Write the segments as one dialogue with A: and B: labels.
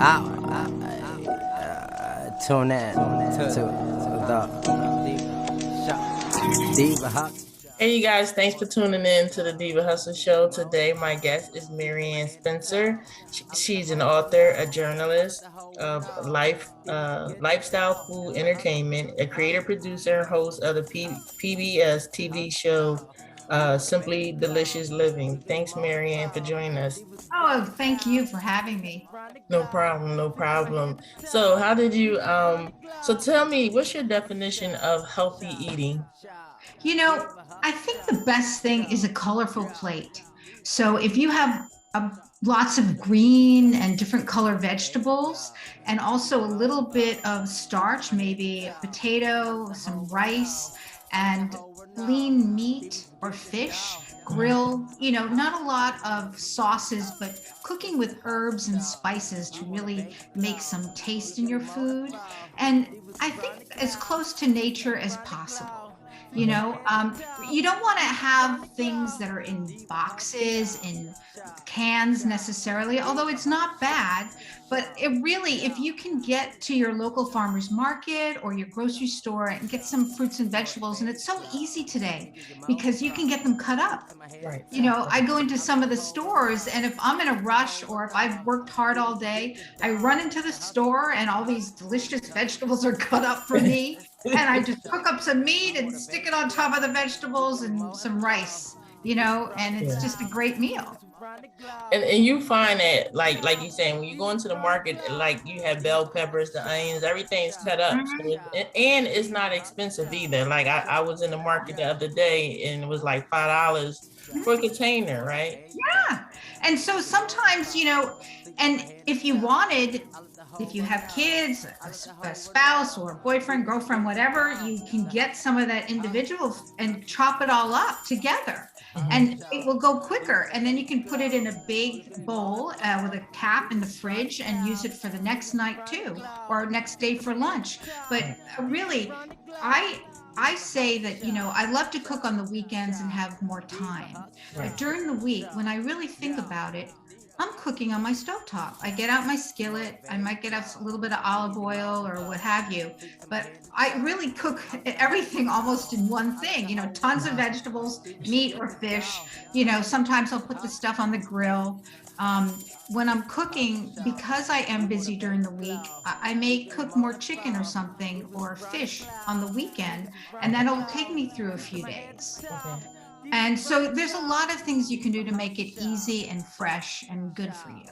A: Tune in to the Diva.
B: Hey, you guys, thanks for tuning in to the Diva Hustle Show. Today, my guest is Maryann Spencer. She's an author, a journalist of lifestyle, food, entertainment, a creator, producer, host of the PBS TV show, Simply Delicious Living. Thanks, Maryann, for joining us.
C: Oh, thank you for having me.
B: No problem, no problem. So how did you, so tell me, what's your definition of healthy eating?
C: You know, I think the best thing is a colorful plate. So if you have lots of green and different color vegetables, and also a little bit of starch, maybe a potato, some rice, and lean meat or fish, grilled, not a lot of sauces, but cooking with herbs and spices to really make some taste in your food. And I think as close to nature as possible. You don't want to have things that are in boxes, in cans necessarily, although it's not bad. But if you can get to your local farmer's market or your grocery store and get some fruits and vegetables, and it's so easy today because you can get them cut up.
B: Right.
C: I go into some of the stores, and if I'm in a rush or if I've worked hard all day, I run into the store and all these delicious vegetables are cut up for me. And I just cook up some meat and stick it on top of the vegetables and some rice, and it's just a great meal.
B: And you find that, like you saying, when you go into the market, like you have bell peppers, the onions, everything's cut up. And it's not expensive either. Like I was in the market the other day and it was like $5 for a container, right?
C: Yeah. And so sometimes, and if you have kids, a spouse or a boyfriend, girlfriend, whatever, you can get some of that individual and chop it all up together. And it will go quicker. And then you can put it in a big bowl with a cap in the fridge and use it for the next night too, or next day for lunch. But really, I say that, I love to cook on the weekends and have more time. Right. But during the week, when I really think about it, I'm cooking on my stovetop. I get out my skillet. I might get out a little bit of olive oil or what have you. But I really cook everything almost in one thing, tons of vegetables, meat or fish. Sometimes I'll put the stuff on the grill. When I'm cooking, because I am busy during the week, I may cook more chicken or something or fish on the weekend, and that'll take me through a few days.
B: Okay.
C: And so there's a lot of things you can do to make it easy and fresh and good for you.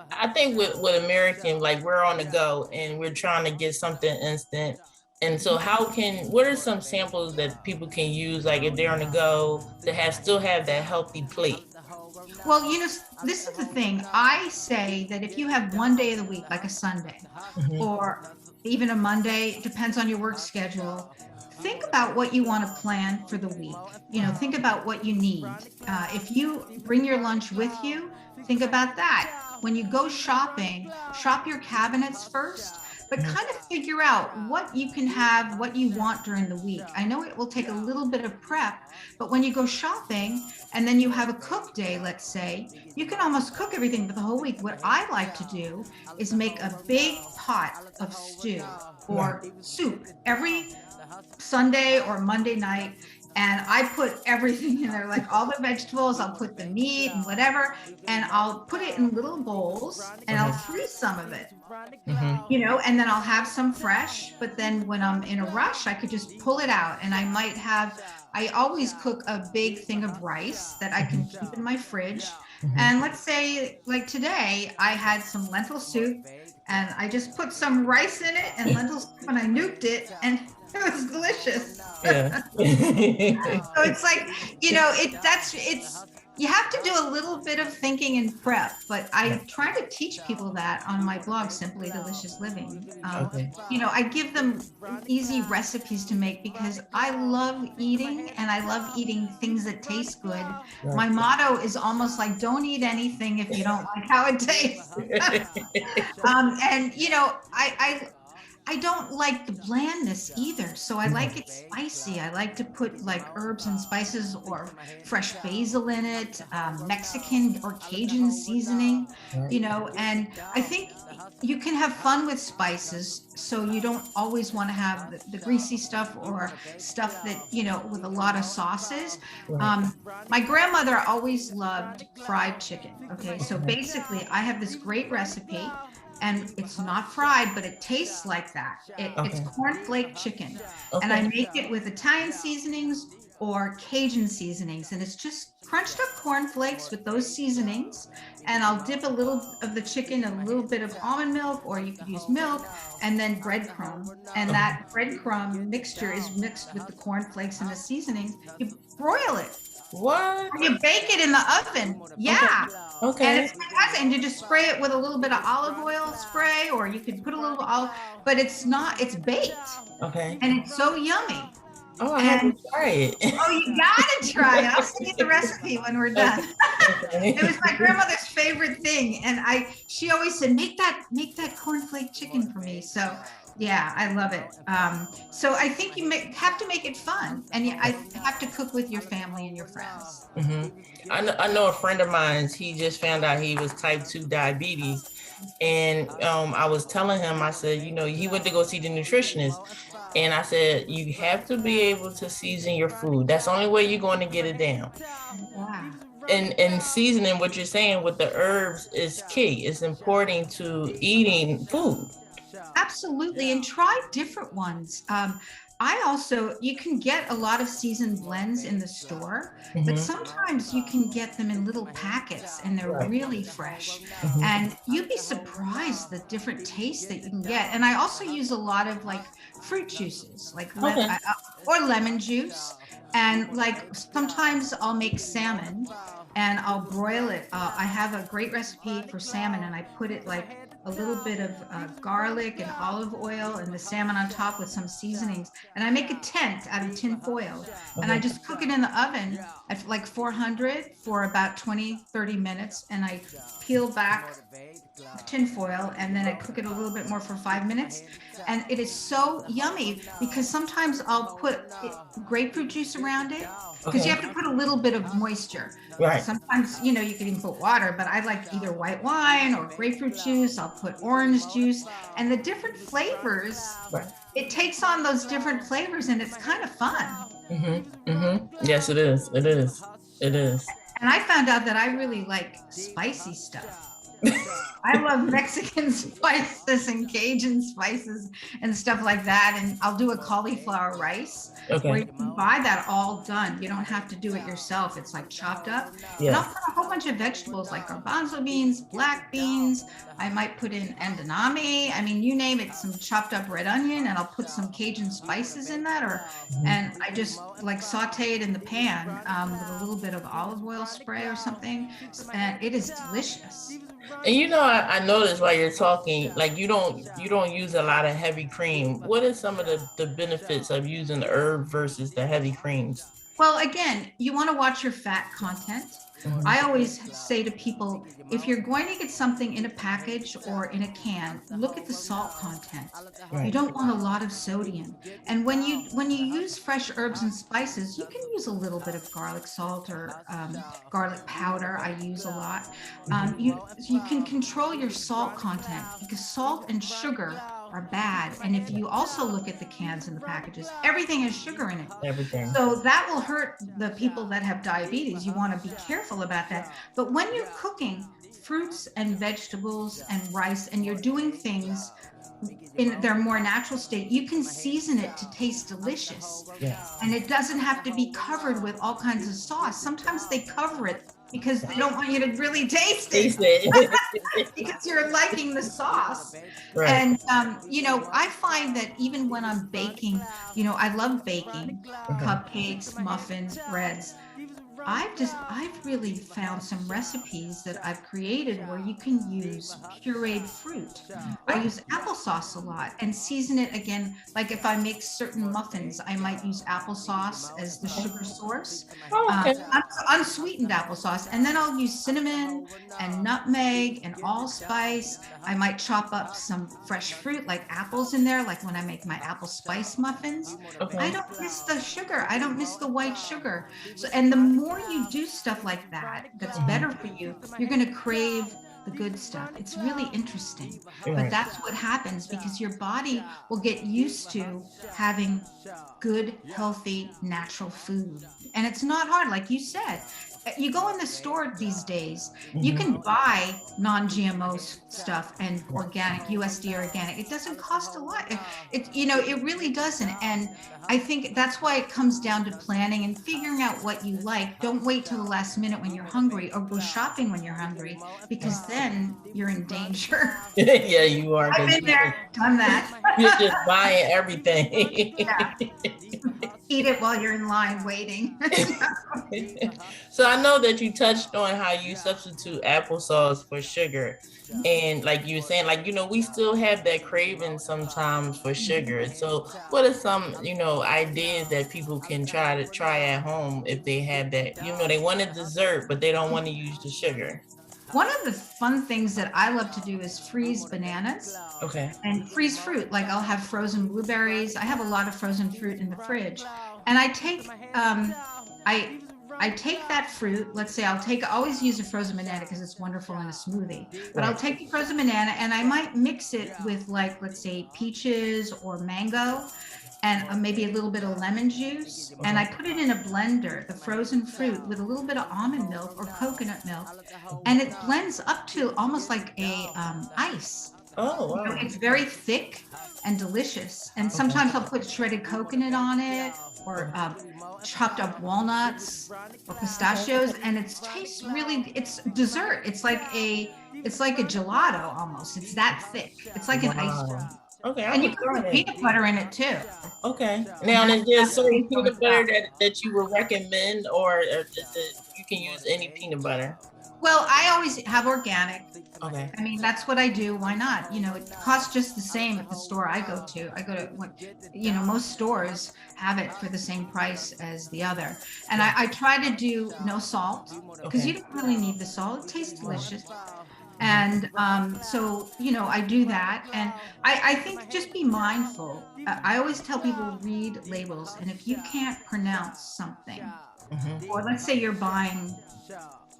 B: I think with American, like we're on the go and we're trying to get something instant. And so what are some samples that people can use, like if they're on the go, to still have that healthy plate?
C: Well, this is the thing. I say that if you have one day of the week, like a Sunday, or even a Monday, depends on your work schedule, think about what you want to plan for the week. Think about what you need. If you bring your lunch with you, think about that. When you go shopping, shop your cabinets first, but kind of figure out what you can have, what you want during the week. I know it will take a little bit of prep, but when you go shopping and then you have a cook day, let's say, you can almost cook everything for the whole week. What I like to do is make a big pot of stew or soup every Sunday or Monday night, and I put everything in there, like all the vegetables, I'll put the meat and whatever, and I'll put it in little bowls and I'll freeze some of it, and then I'll have some fresh, but then when I'm in a rush, I could just pull it out, and I always cook a big thing of rice that I can keep in my fridge. And let's say, like today, I had some lentil soup, and I just put some rice in it and lentil soup, and I nuked it, and it was delicious.
B: Yeah.
C: So it's like, you have to do a little bit of thinking and prep, but I try to teach people that on my blog, Simply Delicious Living. I give them easy recipes to make because I love eating, and I love eating things that taste good. Right. My motto is almost like, don't eat anything if you don't like how it tastes. I don't like the blandness either. So I like it spicy. I like to put like herbs and spices or fresh basil in it, Mexican or Cajun seasoning, you know, and I think you can have fun with spices. So you don't always want to have the greasy stuff or stuff that, you know, with a lot of sauces. My grandmother always loved fried chicken. Okay. So basically I have this great recipe. And it's not fried, but it tastes like that. It's cornflake chicken. And I make it with Italian seasonings or Cajun seasonings. And it's just crunched up cornflakes with those seasonings. And I'll dip a little of the chicken in a little bit of almond milk, or you could use milk, and then breadcrumb. And that breadcrumb mixture is mixed with the cornflakes and the seasonings. You broil it.
B: What?
C: You bake it in the oven. Yeah.
B: Okay.
C: And it's fantastic. And you just spray it with a little bit of olive oil spray, or you could put a little olive, but it's baked.
B: Okay.
C: And it's so yummy.
B: Oh, I haven't tried it.
C: Oh, you gotta try it. I'll send you the recipe when we're done. It was my grandmother's favorite thing. And she always said, make that cornflake chicken for me. So yeah, I love it. So I think you have to make it fun, and I have to cook with your family and your friends.
B: I know a friend of mine, he just found out he was type 2 diabetes. And I was telling him, I said, you know, he went to go see the nutritionist. And I said, you have to be able to season your food. That's the only way you're going to get it down.
C: Wow.
B: And seasoning, what you're saying with the herbs is key. It's important to eating food.
C: Absolutely. And try different ones. You can get a lot of seasoned blends in the store, but sometimes you can get them in little packets and they're really fresh. And you'd be surprised the different tastes that you can get. And I also use a lot of like fruit juices, like or lemon juice. And like sometimes I'll make salmon and I'll broil it. I have a great recipe for salmon, and I put it like a little bit of garlic and olive oil and the salmon on top with some seasonings. And I make a tent out of tin foil. And I just cook it in the oven at like 400 for about 20-30 minutes. And I peel back the tin foil, and then I cook it a little bit more for 5 minutes. And it is so yummy, because sometimes I'll put grapefruit juice around it, because you have to put a little bit of moisture.
B: Right.
C: Sometimes, you know, you can even put water, but I like either white wine or grapefruit juice. I'll put orange juice, and the different flavors, it takes on those different flavors, and it's kind of fun.
B: Yes, it is. It is. It is.
C: And I found out that I really like spicy stuff. I love Mexican spices and Cajun spices and stuff like that. And I'll do a cauliflower rice where you can buy that all done. You don't have to do it yourself. It's like chopped up. Yeah. And I'll put a whole bunch of vegetables like garbanzo beans, black beans. I might put in edamame. I mean, you name it, some chopped up red onion, and I'll put some Cajun spices in that. And I just like saute it in the pan with a little bit of olive oil spray or something. And it is delicious.
B: And you know, I noticed while you're talking, like you don't use a lot of heavy cream. What are some of the benefits of using the herb versus the heavy creams?
C: Well, again, you want to watch your fat content. I always say to people, if you're going to get something in a package or in a can, look at the salt content. You don't want a lot of sodium. And when you use fresh herbs and spices, you can use a little bit of garlic salt or garlic powder. I use a lot. You can control your salt content, because salt and sugar are bad. And if you also look at the cans and the packages, everything has sugar in it.
B: Everything.
C: So that will hurt the people that have diabetes. You want to be careful about that. But when you're cooking fruits and vegetables and rice, and you're doing things in their more natural state, you can season it to taste delicious. And it doesn't have to be covered with all kinds of sauce. Sometimes they cover it because they don't want you to really taste it. Because you're liking the sauce. And, you know, I find that even when I'm baking, you know, I love baking cupcakes, muffins, breads. I've really found some recipes that I've created where you can use pureed fruit. I use applesauce a lot and season it again. Like if I make certain muffins, I might use applesauce as the sugar source,
B: Okay.
C: unsweetened applesauce. And then I'll use cinnamon and nutmeg and allspice. I might chop up some fresh fruit like apples in there, like when I make my apple spice muffins.
B: Okay.
C: I don't miss the sugar. I don't miss the white sugar. So, and the more you do stuff like that, that's better for you, you're going to crave the good stuff. It's really interesting. But that's what happens because your body will get used to having good, healthy, natural food. And it's not hard, like you said. You go in the store these days, you can buy non-GMO stuff and organic, USD organic. It doesn't cost a lot. It really doesn't. And I think that's why it comes down to planning and figuring out what you like. Don't wait till the last minute when you're hungry, or go shopping when you're hungry, because then you're in danger.
B: Yeah, you are.
C: I've been there, done that.
B: You're just buying everything.
C: Yeah. Eat it while you're in line waiting.
B: So I know that you touched on how you substitute applesauce for sugar. And like you were saying, like, we still have that craving sometimes for sugar. So what are some, ideas that people can try at home if they have that, they want a dessert, but they don't want to use the sugar?
C: One of the fun things that I love to do is freeze bananas.
B: Okay.
C: And freeze fruit. Like I'll have frozen blueberries. I have a lot of frozen fruit in the fridge. And I take I take that fruit. Let's say I always use a frozen banana because it's wonderful in a smoothie. But I'll take the frozen banana and I might mix it with, like, let's say peaches or mango, and maybe a little bit of lemon juice. And I put it in a blender, the frozen fruit, with a little bit of almond milk or coconut milk. And it blends up to almost like a ice.
B: Oh, wow.
C: It's very thick and delicious. And sometimes I'll put shredded coconut on it, or chopped up walnuts or pistachios. And it tastes it's dessert. It's like a gelato almost. It's that thick. It's like an ice cream.
B: Okay.
C: And you can put peanut butter in it too.
B: Okay. Now, is there certain peanut butter that you would recommend, or you can use any peanut butter?
C: Well, I always have organic.
B: Okay.
C: I mean, that's what I do. Why not? It costs just the same at the store I go to. Most stores have it for the same price as the other. And I try to do no salt, because you don't really need the salt. It tastes delicious. And so, I do that. And I think just be mindful. I always tell people, read labels. And if you can't pronounce something, or let's say you're buying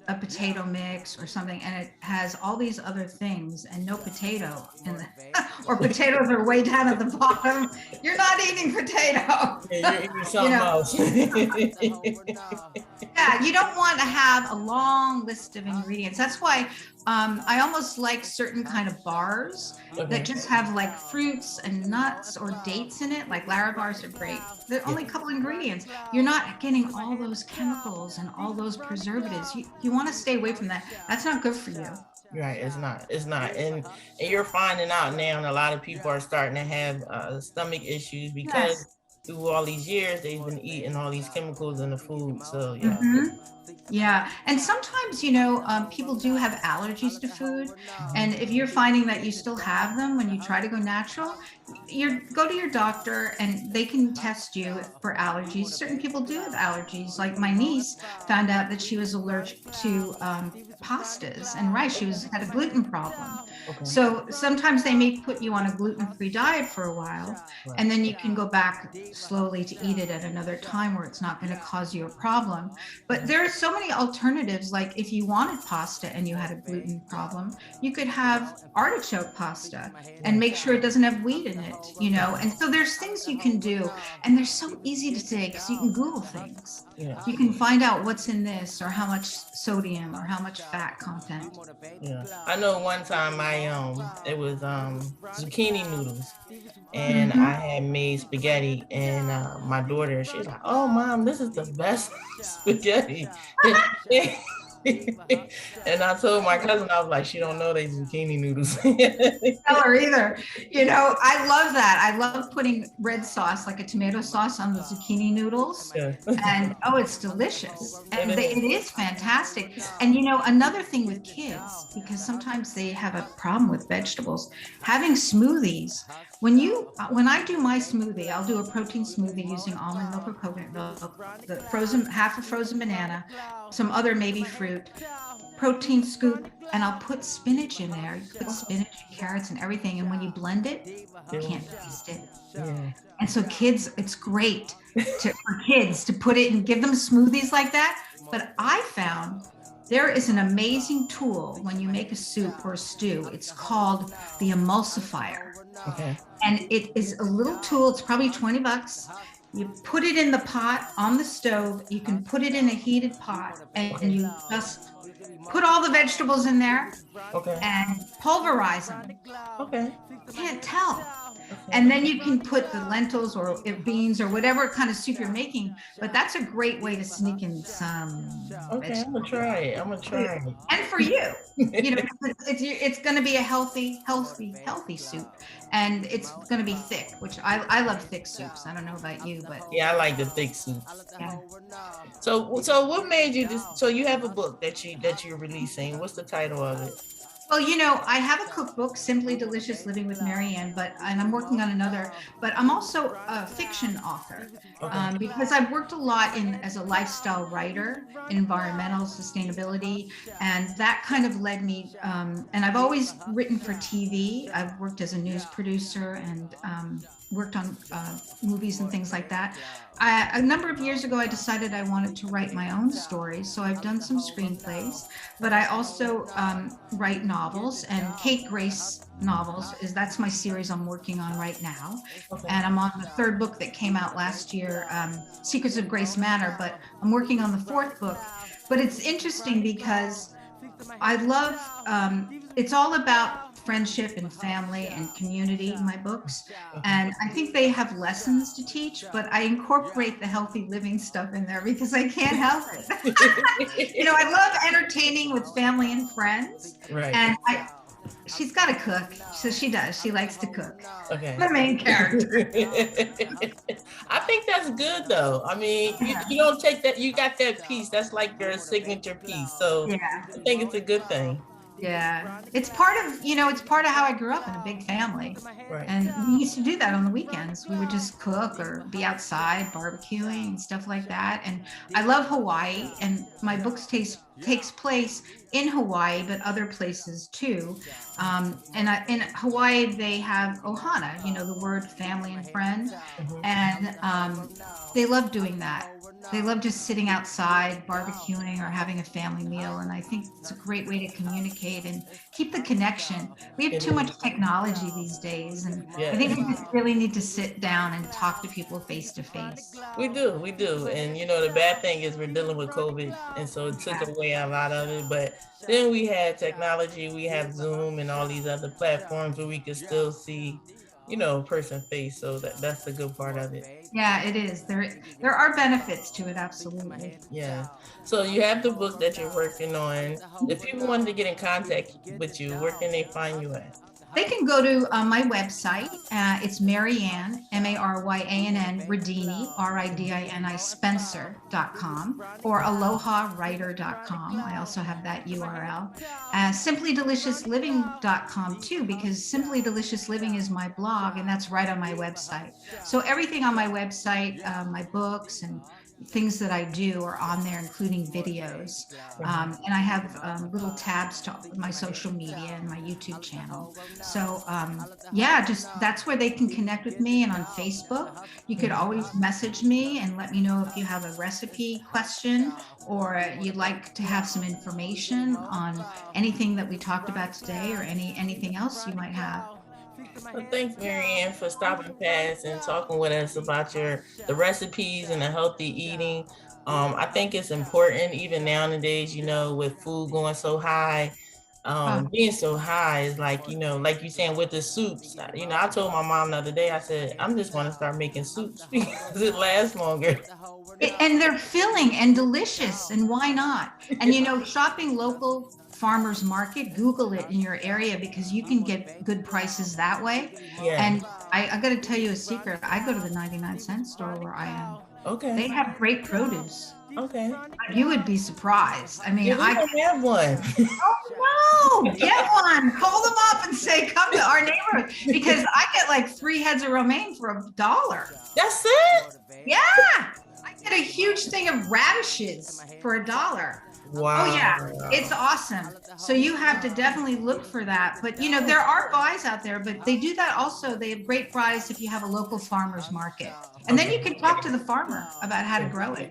C: a potato mix or something, and it has all these other things and no potato in the, or potatoes are way down at the bottom, you're not eating potato.
B: Yeah, you're eating something else.
C: Yeah, you don't want to have a long list of ingredients. That's why I almost like certain kind of bars that just have like fruits and nuts or dates in it. Like Larabars are great. They're only a couple ingredients. You're not getting all those chemicals and all those preservatives. You want to stay away from that. That's not good for you.
B: Right, it's not. And you're finding out now, and a lot of people are starting to have stomach issues because through all these years they've been eating all these chemicals in the food. So yeah.
C: Yeah. And sometimes, people do have allergies to food. And if you're finding that you still have them when you try to go natural, go to your doctor and they can test you for allergies. Certain people do have allergies. Like my niece found out that she was allergic to pastas and rice. She had a gluten problem. So sometimes they may put you on a gluten-free diet for a while, and then you can go back slowly to eat it at another time where it's not going to cause you a problem. But there are so many alternatives. Like if you wanted pasta and you had a gluten problem, you could have artichoke pasta and make sure it doesn't have wheat in it, And so there's things you can do, and they're so easy to say because you can Google things. You can find out what's in this, or how much sodium, or how much fat content.
B: Yeah, I know one time it was zucchini noodles, and I had made spaghetti, and my daughter, she's like, "Oh, Mom, this is the best spaghetti." And I told my cousin, I was like, she don't know they zucchini noodles.
C: Tell her either. You know, I love that. I love putting red sauce, like a tomato sauce, on the zucchini noodles.
B: Yeah.
C: And oh, it's delicious. And it is fantastic. And you know, another thing with kids, because sometimes they have a problem with vegetables, having smoothies. When I do my smoothie, I'll do a protein smoothie using almond milk or coconut milk, the frozen, half a frozen banana, some other maybe fruit, protein scoop, and I'll put spinach in there. You put spinach and carrots and everything, and when you blend it, you can't taste it.
B: Yeah.
C: And so kids, it's great for kids to put it and give them smoothies like that. But I found there is an amazing tool when you make a soup or a stew. It's called the Emulsifier.
B: Okay.
C: And it is a little tool. It's probably $20. You put it in the pot on the stove. You can put it in a heated pot, and you just put all the vegetables in there.
B: Okay.
C: And pulverize them.
B: Okay.
C: You can't tell. And then you can put the lentils or beans or whatever kind of soup you're making. But that's a great way to sneak in some.
B: Okay,
C: vegetables.
B: I'm gonna try it.
C: And for you, you know, it's going to be a healthy soup, and it's going to be thick, which I love thick soups. I don't know about you, but
B: Yeah, I like the thick soups.
C: yeah.
B: So what made you just? So you have a book that you're releasing. What's the title of it?
C: Well, you know, I have a cookbook, Simply Delicious Living with Maryann, and I'm working on another, but I'm also a fiction author because I've worked a lot as a lifestyle writer, environmental sustainability, and that kind of led me, and I've always written for TV. I've worked as a news producer and worked on movies and things like that. A number of years ago, I decided I wanted to write my own stories. So I've done some screenplays, but I also write novels, and Kate Grace novels that's my series I'm working on right now.
B: Okay.
C: And I'm on the third book that came out last year, Secrets of Grace Manor, but I'm working on the fourth book. But it's interesting because I love, it's all about friendship and family and community in my books. And I think they have lessons to teach, but I incorporate the healthy living stuff in there because I can't help it. You know, I love entertaining with family and friends.
B: Right.
C: And she's got to cook. So she does. She likes to cook.
B: Okay.
C: The main character.
B: I think that's good though. I mean, you don't take that, you got that piece. That's like your signature piece. So
C: Yeah.
B: I think it's a good thing.
C: Yeah, it's part of how I grew up in a big family.
B: Right.
C: And we used to do that on the weekends. We would just cook or be outside barbecuing and stuff like that. And I love Hawaii, and my books takes place in Hawaii, but other places too. In Hawaii, they have ohana, you know, the word family and friend. And they love doing that. They love just sitting outside, barbecuing or having a family meal. And I think it's a great way to communicate and keep the connection. We have too much technology these days. And I think we just really need to sit down and talk to people face to face.
B: We do. And you know, the bad thing is we're dealing with COVID. And so it took away a lot of it. But then we had technology, we have Zoom and all these other platforms where we can still see, you know, person face. So that's the good part of it.
C: Yeah, it is. There are benefits to it, absolutely.
B: Yeah. So you have the book that you're working on. If people wanted to get in contact with you, where can they find you at?
C: They can go to my website. It's Maryann, Maryann, Ridini, Ridini, Spencer.com, or AlohaWriter.com. I also have that URL. SimplyDeliciousLiving.com too, because Simply Delicious Living is my blog, and that's right on my website. So everything on my website, my books and things that I do are on there, including videos. And I have little tabs to my social media and my YouTube channel. So just that's where they can connect with me. And on Facebook, you could always message me and let me know if you have a recipe question or you'd like to have some information on anything that we talked about today or anything else you might have.
B: Well, thanks, Maryann, for stopping past and talking with us about the recipes and the healthy eating. I think it's important even nowadays, you know, with food going so high. being so high is like, you know, like you saying with the soups, you know, I told my mom the other day, I said, I'm just want to start making soups because it lasts longer.
C: And they're filling and delicious, and why not? And you know, shopping local farmers market, Google it in your area, because you can get good prices that way.
B: Yeah.
C: And I got to tell you a secret. I go to the 99-cent store where I am.
B: Okay.
C: They have great produce.
B: Okay.
C: You would be surprised. I mean,
B: Yeah, I don't have one.
C: Oh no, get one. Call them up and say, come to our neighborhood, because I get like 3 heads of romaine for $1.
B: That's it?
C: Yeah. I get a huge thing of radishes for $1.
B: Wow.
C: Oh yeah, it's awesome. So you have to definitely look for that. But you know, there are buys out there, but they do that also. They have great buys if you have a local farmer's market. And then you can talk to the farmer about how to grow it,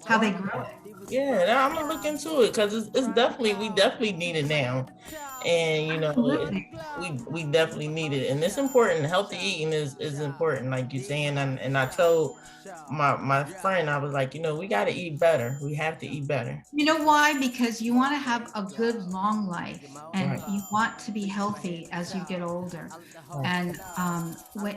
C: how they grow it.
B: Yeah, I'm gonna look into it, because it's definitely, we definitely need it now. And you know, we definitely need it, and it's important. Healthy eating is important, like you're saying. And I told my friend, I was like, you know, we got to eat better. We have to eat better.
C: You know why? Because you want to have a good long life, and
B: Right.
C: you want to be healthy as you get older. And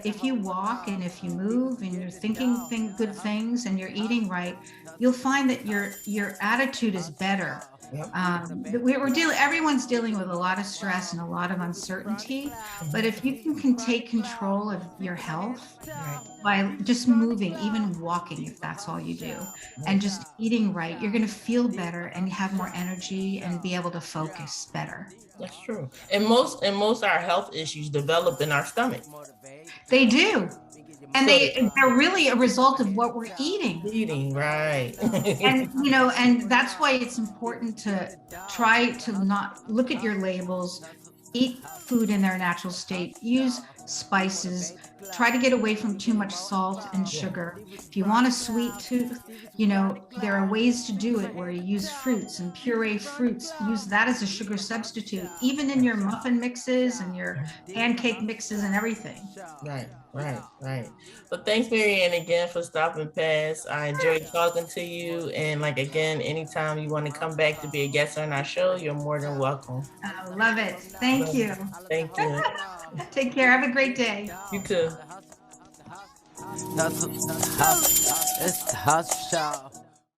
C: if you walk and if you move and you're thinking good things and you're eating right, you'll find that your attitude is better.
B: Yep.
C: Everyone's dealing with a lot of stress and a lot of uncertainty, but if you can take control of your health by just moving, even walking, if that's all you do, and just eating right, you're going to feel better and have more energy and be able to focus better.
B: That's true. And most of our health issues develop in our stomach.
C: They do. And they're really a result of what we're eating.
B: Eating, right.
C: And you know, and that's why it's important to try to not look at your labels, eat food in their natural state, use spices, try to get away from too much salt and sugar. If you want a sweet tooth, you know, there are ways to do it where you use fruits and puree fruits, use that as a sugar substitute, even in your muffin mixes and your pancake mixes and everything.
B: Right. Well, thanks, Maryann, again for stopping past. I enjoyed talking to you. And like, again, anytime you want to come back to be a guest on our show, you're more than welcome.
C: I love it. Thank you.
B: Thank you.
C: Take care. Have a great day.
B: You too.
A: It's the hustle show.